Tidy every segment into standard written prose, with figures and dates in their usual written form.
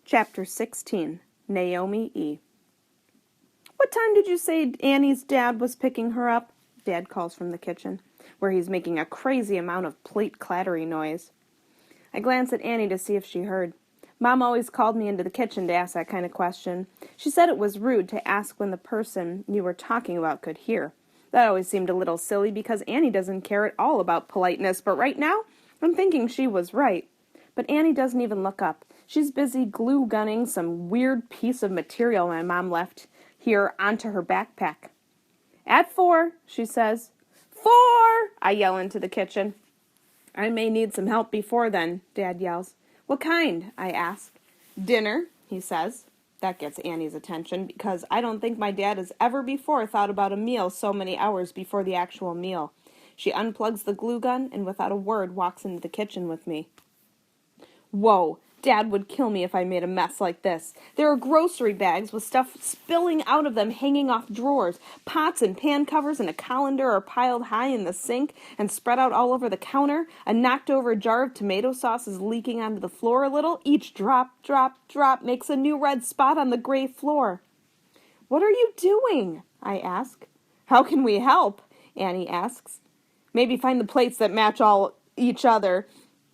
Chapter 16, Naomi E. What time did you say Annie's dad was picking her up? Dad calls from the kitchen, where he's making a crazy amount of plate clattery noise. I glance at Annie to see if she heard. Mom always called me into the kitchen to ask that kind of question. She said it was rude to ask when the person you were talking about could hear. That always seemed a little silly because Annie doesn't care at all about politeness, but right now I'm thinking she was right. But Annie doesn't even look up. She's busy glue gunning some weird piece of material my mom left here onto her backpack. At 4, she says. 4! I yell into the kitchen. I may need some help before then, Dad yells. What kind? I ask. Dinner, he says. That gets Annie's attention because I don't think my dad has ever before thought about a meal so many hours before the actual meal. She unplugs the glue gun and without a word walks into the kitchen with me. Whoa, Dad would kill me if I made a mess like this. There are grocery bags with stuff spilling out of them hanging off drawers. Pots and pan covers and a colander are piled high in the sink and spread out all over the counter. A knocked-over jar of tomato sauce is leaking onto the floor a little. Each drop, drop, drop makes a new red spot on the gray floor. What are you doing? I ask. How can we help? Annie asks. Maybe find the plates that match each other,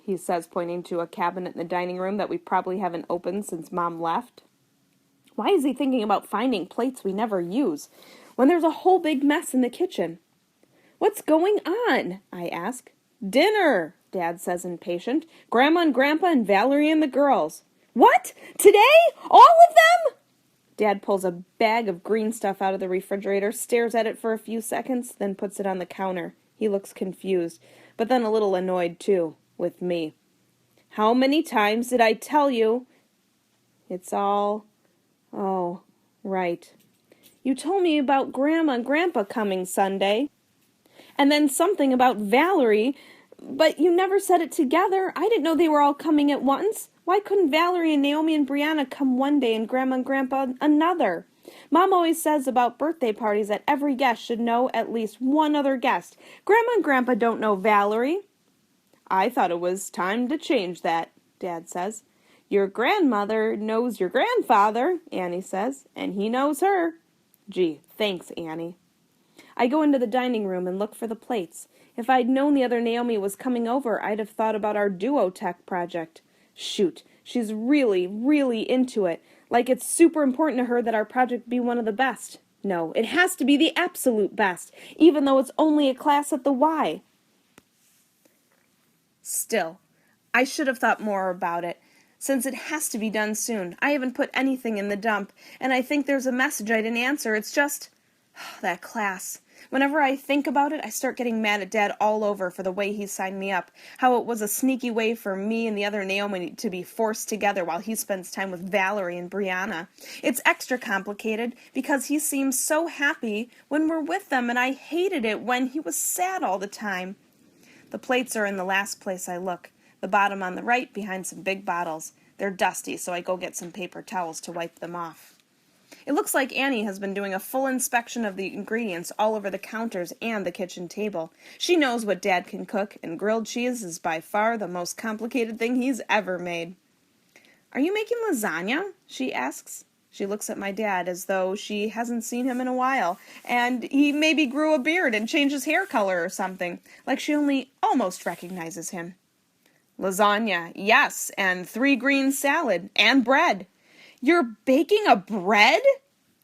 he says, pointing to a cabinet in the dining room that we probably haven't opened since Mom left. Why is he thinking about finding plates we never use, when there's a whole big mess in the kitchen? What's going on? I ask. Dinner, Dad says impatient. Grandma and Grandpa and Valerie and the girls. What? Today? All of them? Dad pulls a bag of green stuff out of the refrigerator, stares at it for a few seconds, then puts it on the counter. He looks confused, but then a little annoyed too. With me. How many times did I tell you? It's all... Oh, right. You told me about Grandma and Grandpa coming Sunday. And then something about Valerie, but you never said it together. I didn't know they were all coming at once. Why couldn't Valerie and Naomi and Brianna come one day and Grandma and Grandpa another? Mom always says about birthday parties that every guest should know at least one other guest. Grandma and Grandpa don't know Valerie. I thought it was time to change that, Dad says. Your grandmother knows your grandfather, Annie says, and he knows her. Gee, thanks, Annie. I go into the dining room and look for the plates. If I'd known the other Naomi was coming over, I'd have thought about our duo-tech project. Shoot, she's really, really into it, like it's super important to her that our project be one of the best. No, it has to be the absolute best, even though it's only a class at the Y. Still, I should have thought more about it, since it has to be done soon. I haven't put anything in the dump, and I think there's a message I didn't answer. It's just, that class. Whenever I think about it, I start getting mad at Dad all over for the way he signed me up, how it was a sneaky way for me and the other Naomi to be forced together while he spends time with Valerie and Brianna. It's extra complicated because he seems so happy when we're with them, and I hated it when he was sad all the time. The plates are in the last place I look, the bottom on the right behind some big bottles. They're dusty, so I go get some paper towels to wipe them off. It looks like Annie has been doing a full inspection of the ingredients all over the counters and the kitchen table. She knows what Dad can cook, and grilled cheese is by far the most complicated thing he's ever made. Are you making lasagna? She asks. She looks at my dad as though she hasn't seen him in a while, and he maybe grew a beard and changed his hair color or something, like she only almost recognizes him. Lasagna, yes, and 3 green salad, and bread. You're baking a bread?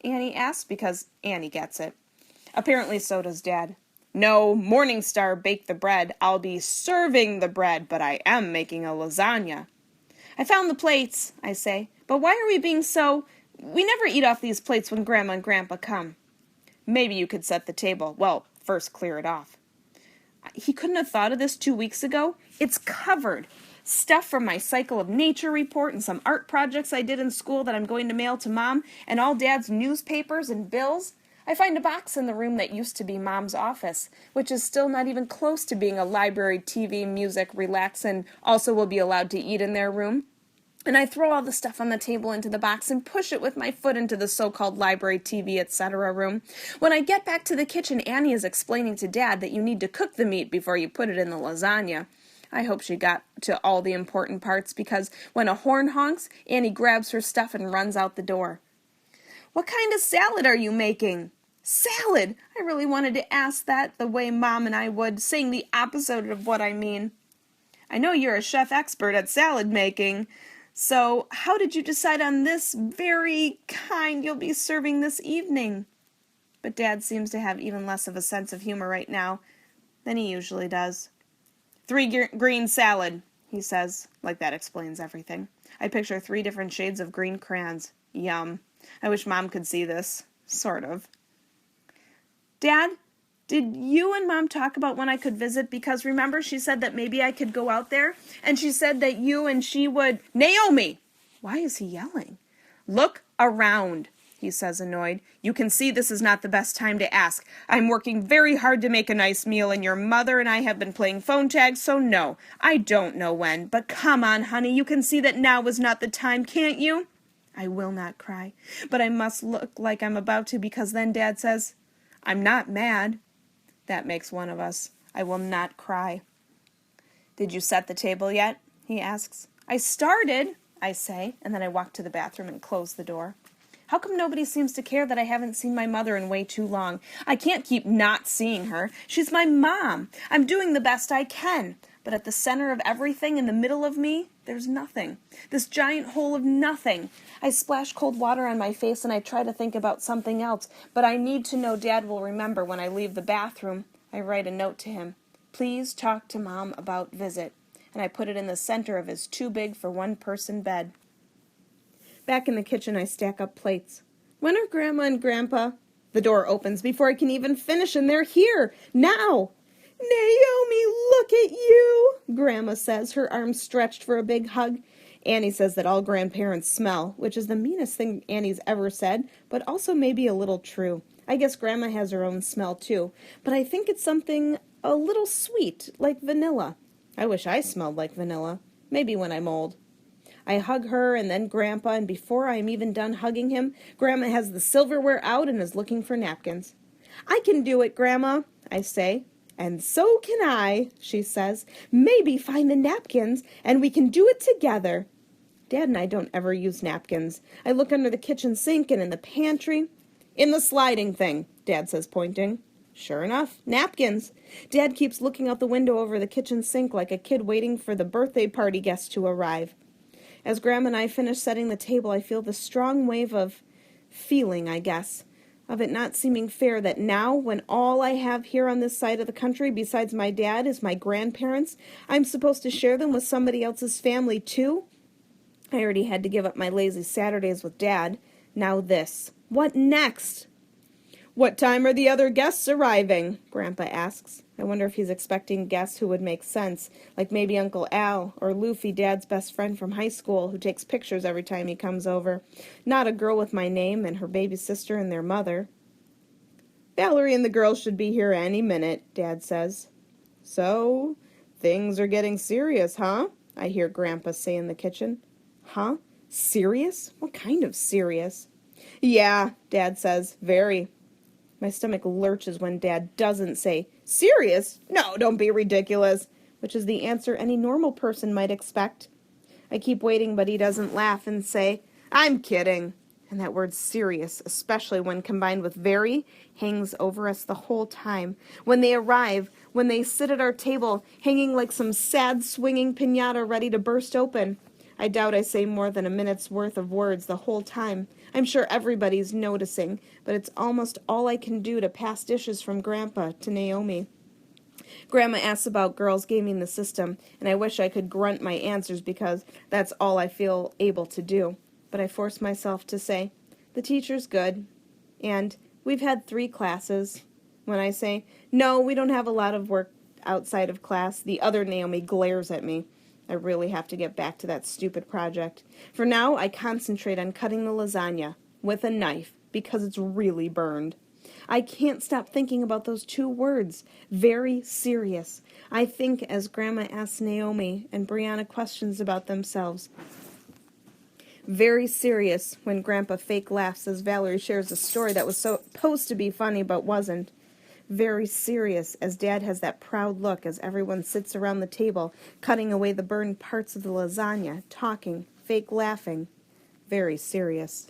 Annie asks, because Annie gets it. Apparently so does Dad. No, Morningstar baked the bread. I'll be serving the bread, but I am making a lasagna. I found the plates, I say, but why are we being so... We never eat off these plates when Grandma and Grandpa come. Maybe you could set the table. Well, first clear it off. He couldn't have thought of this 2 weeks ago. It's covered. Stuff from my Cycle of Nature report and some art projects I did in school that I'm going to mail to Mom, and all Dad's newspapers and bills. I find a box in the room that used to be Mom's office, which is still not even close to being a library, TV, music, relax, and also will be allowed to eat in their room. And I throw all the stuff on the table into the box and push it with my foot into the so-called library, TV, etc. room. When I get back to the kitchen, Annie is explaining to Dad that you need to cook the meat before you put it in the lasagna. I hope she got to all the important parts, because when a horn honks, Annie grabs her stuff and runs out the door. What kind of salad are you making? Salad! I really wanted to ask that the way Mom and I would, saying the opposite of what I mean. I know you're a chef expert at salad making, so how did you decide on this very kind you'll be serving this evening? But Dad seems to have even less of a sense of humor right now than he usually does. 3 green salad, he says, like that explains everything. I picture 3 different shades of green crayons. Yum. I wish Mom could see this. Sort of. Dad, did you and Mom talk about when I could visit? Because remember, she said that maybe I could go out there, and she said that you and she would... Naomi! Why is he yelling? Look around, he says, annoyed. You can see this is not the best time to ask. I'm working very hard to make a nice meal, and your mother and I have been playing phone tag, so no, I don't know when. But come on, honey, you can see that now is not the time, can't you? I will not cry, but I must look like I'm about to, because then Dad says, I'm not mad. That makes one of us. I will not cry. Did you set the table yet? He asks. I started, I say, and then I walk to the bathroom and close the door. How come nobody seems to care that I haven't seen my mother in way too long? I can't keep not seeing her. She's my mom. I'm doing the best I can. But at the center of everything, in the middle of me, there's nothing. This giant hole of nothing. I splash cold water on my face and I try to think about something else, but I need to know Dad will remember when I leave the bathroom. I write a note to him. Please talk to Mom about visit. And I put it in the center of his too-big-for-one-person bed. Back in the kitchen, I stack up plates. When are Grandma and Grandpa? The door opens before I can even finish, and they're here, now. Naomi, look at you, Grandma says, her arms stretched for a big hug. Annie says that all grandparents smell, which is the meanest thing Annie's ever said, but also maybe a little true. I guess Grandma has her own smell too, but I think it's something a little sweet, like vanilla. I wish I smelled like vanilla, maybe when I'm old. I hug her and then Grandpa, and before I'm even done hugging him, Grandma has the silverware out and is looking for napkins. I can do it, Grandma, I say. And so can I, she says. Maybe find the napkins and we can do it together. Dad and I don't ever use napkins. I look under the kitchen sink and in the pantry. In the sliding thing, Dad says, pointing. Sure enough, napkins. Dad keeps looking out the window over the kitchen sink like a kid waiting for the birthday party guests to arrive. As Grandma and I finish setting the table, I feel the strong wave of feeling, I guess, of it not seeming fair that now, when all I have here on this side of the country besides my dad is my grandparents, I'm supposed to share them with somebody else's family too? I already had to give up my lazy Saturdays with Dad. Now this. What next? What time are the other guests arriving? Grandpa asks. I wonder if he's expecting guests who would make sense, like maybe Uncle Al or Luffy, Dad's best friend from high school, who takes pictures every time he comes over. Not a girl with my name and her baby sister and their mother. Valerie and the girls should be here any minute, Dad says. So, things are getting serious, huh? I hear Grandpa say in the kitchen. Huh? Serious? What kind of serious? Yeah, Dad says, very. My stomach lurches when Dad doesn't say, serious? No, don't be ridiculous, which is the answer any normal person might expect. I keep waiting, but he doesn't laugh and say, I'm kidding. And that word serious, especially when combined with very, hangs over us the whole time. When they arrive, when they sit at our table, hanging like some sad swinging piñata ready to burst open. I doubt I say more than a minute's worth of words the whole time. I'm sure everybody's noticing, but it's almost all I can do to pass dishes from Grandpa to Naomi. Grandma asks about girls gaming the system, and I wish I could grunt my answers because that's all I feel able to do. But I force myself to say, the teacher's good, and we've had 3 classes. When I say, no, we don't have a lot of work outside of class, the other Naomi glares at me. I really have to get back to that stupid project. For now, I concentrate on cutting the lasagna with a knife because it's really burned. I can't stop thinking about those 2 words, very serious. I think as Grandma asks Naomi and Brianna questions about themselves. Very serious when Grandpa fake laughs as Valerie shares a story that was supposed to be funny but wasn't. very serious as Dad has that proud look as everyone sits around the table, cutting away the burned parts of the lasagna, talking, fake laughing. Very serious.